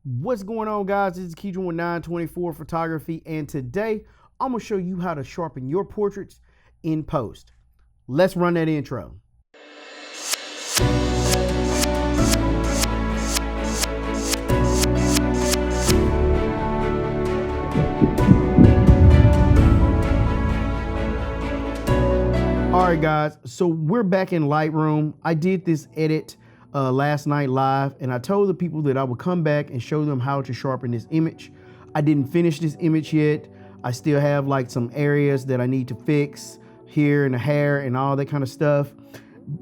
What's going on, guys? This is Keydron with 924 Photography, and today I'm going to show you how to sharpen your portraits in post. Let's run that intro. All right, guys, so we're back in Lightroom. I did this edit last night live, and I told the people that I would come back and show them how to sharpen this image. I didn't finish this image yet. I still have like some areas that I need to fix here in the hair and all that kind of stuff,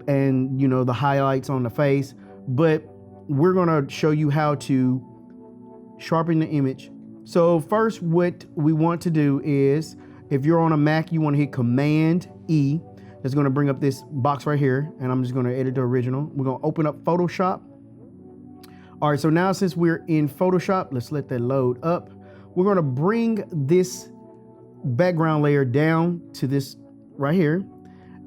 and you know, the highlights on the face. But we're gonna show you how to sharpen the image. So first, what we want to do is, if you're on a Mac, you want to hit Command E. It's going to bring up this box right here, and I'm just going to edit the original. We're going to open up Photoshop. All right, so now since we're in Photoshop, let's let that load up. We're going to bring this background layer down to this right here,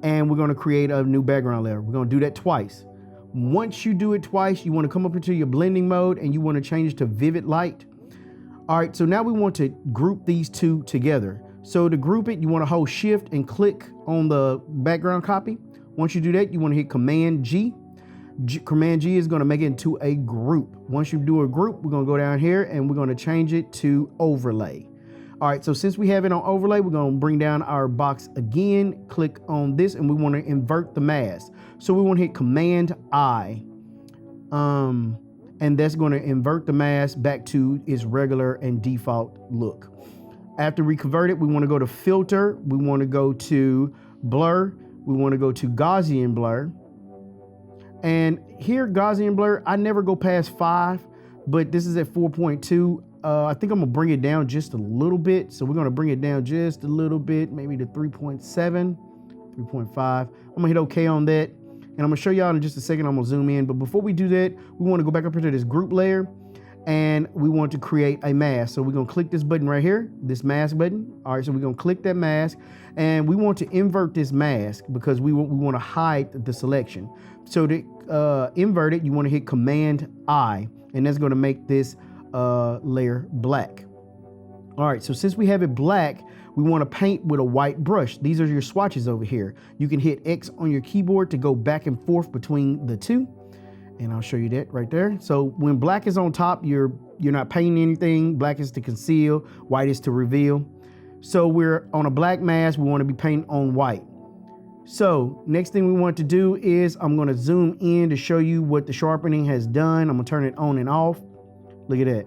and we're going to create a new background layer. We're going to do that twice. Once you do it twice, you want to come up into your blending mode, and you want to change it to vivid light. All right, so now we want to group these two together. So to group it, you want to hold Shift and click on the background copy. Once you do that, you want to hit Command G. Command G is going to make it into a group. Once you do a group, we're going to go down here and we're going to change it to overlay. All right, so since we have it on overlay, we're going to bring down our box again, click on this, and we want to invert the mask. So we want to hit Command I. And that's going to invert the mask back to its regular and default look. After we convert it, we want to go to Filter, we want to go to Blur, we want to go to Gaussian Blur. And here, Gaussian Blur, I never go past 5, but this is at 4.2. I think I'm going to bring it down just a little bit. So we're going to bring it down just a little bit, maybe to 3.7, 3.5. I'm going to hit OK on that. And I'm going to show y'all in just a second. I'm going to zoom in. But before we do that, we want to go back up into this group layer. And we want to create a mask. So we're going to click this button right here, this mask button. All right, so we're going to click that mask, and we want to invert this mask because we want to hide the selection. So to invert it, you want to hit Command I, and that's going to make this layer black. All right, so since we have it black, we want to paint with a white brush. These are your swatches over here. You can hit X on your keyboard to go back and forth between the two. And I'll show you that right there. So when black is on top, you're not painting anything. Black is to conceal, white is to reveal. So we're on a black mask, we want to be painting on white. So next thing we want to do is I'm going to zoom in to show you what the sharpening has done. I'm going to turn it on and off. Look at that.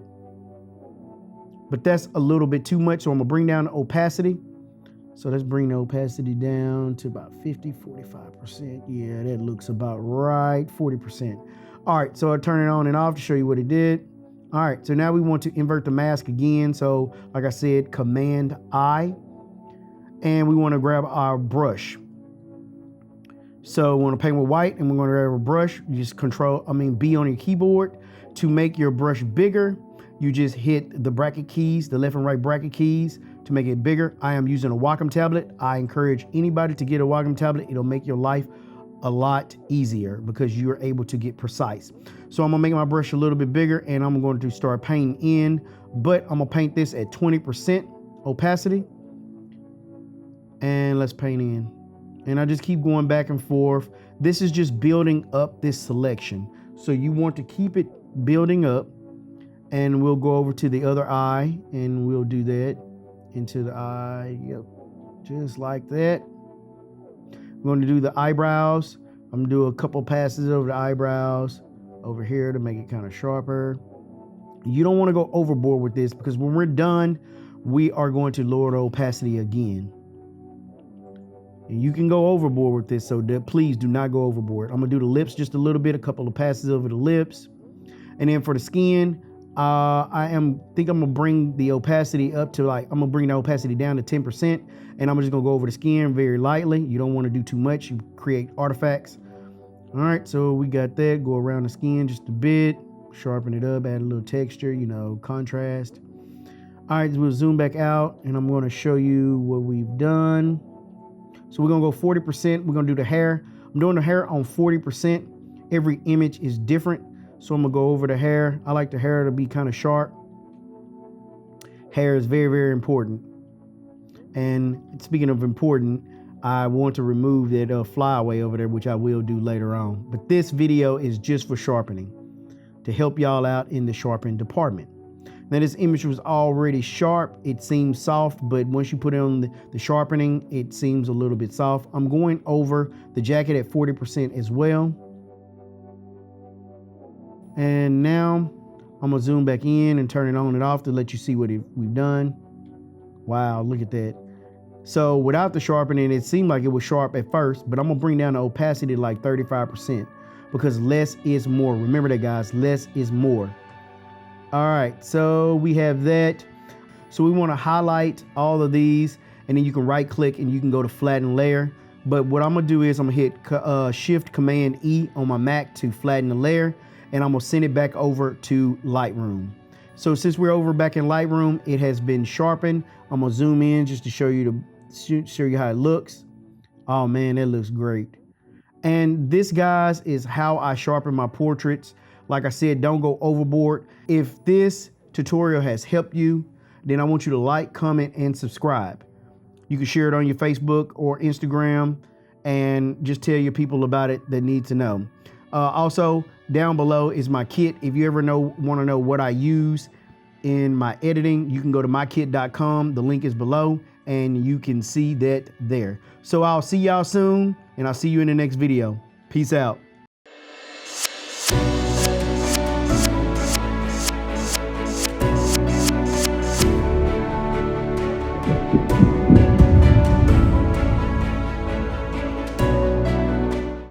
But that's a little bit too much, so I'm going to bring down the opacity. So let's bring the opacity down to about 50, 45%. Yeah, that looks about right, 40%. All right, so I turn it on and off to show you what it did. All right, so now we want to invert the mask again. So like I said, Command I, and we want to grab our brush. So we want to paint with white, and we're going to grab a brush. You just B on your keyboard. To make your brush bigger, you just hit the bracket keys, the left and right bracket keys to make it bigger. I am using a Wacom tablet. I encourage anybody to get a Wacom tablet. It'll make your life a lot easier because you're able to get precise. So I'm gonna make my brush a little bit bigger, and I'm going to start painting in, but I'm gonna paint this at 20% opacity. And let's paint in. And I just keep going back and forth. This is just building up this selection. So you want to keep it building up, and we'll go over to the other eye and we'll do that into the eye. Yep, just like that. We're going to do the eyebrows. I'm going to do a couple passes over the eyebrows over here to make it kind of sharper. You don't want to go overboard with this because when we're done, we are going to lower the opacity again. And you can go overboard with this, so please do not go overboard. I'm going to do the lips just a little bit, a couple of passes over the lips. And then for the skin, I'm gonna bring the opacity up to I'm gonna bring the opacity down to 10%, and I'm just gonna go over the skin very lightly. You don't want to do too much, you create artifacts. All right, so we got that. Go around the skin just a bit, sharpen it up, add a little texture, contrast. All right, we'll zoom back out, and I'm going to show you what we've done. So we're gonna go 40%. We're gonna do the hair. I'm doing the hair on 40%. Every image is different. So I'm gonna go over the hair. I like the hair to be kind of sharp. Hair is very, very important. And speaking of important, I want to remove that flyaway over there, which I will do later on. But this video is just for sharpening, to help y'all out in the sharpen department. Now this image was already sharp. It seems soft, but once you put it on the sharpening, it seems a little bit soft. I'm going over the jacket at 40% as well. And now I'm gonna zoom back in and turn it on and off to let you see what we've done. Wow, look at that. So without the sharpening, it seemed like it was sharp at first, but I'm gonna bring down the opacity to like 35% because less is more. Remember that, guys, less is more. All right, so we have that. So we wanna highlight all of these, and then you can right click and you can go to flatten layer. But what I'm gonna do is I'm gonna hit Shift Command E on my Mac to flatten the layer, and I'm gonna send it back over to Lightroom. So since we're over back in Lightroom, it has been sharpened. I'm gonna zoom in just to show you how it looks. Oh man, that looks great. And this, guys, is how I sharpen my portraits. Like I said, don't go overboard. If this tutorial has helped you, then I want you to like, comment, and subscribe. You can share it on your Facebook or Instagram and just tell your people about it that need to know. Also, down below is my kit. If you ever want to know what I use in my editing, you can go to mykit.com. The link is below, and you can see that there. So I'll see y'all soon, and I'll see you in the next video. Peace out.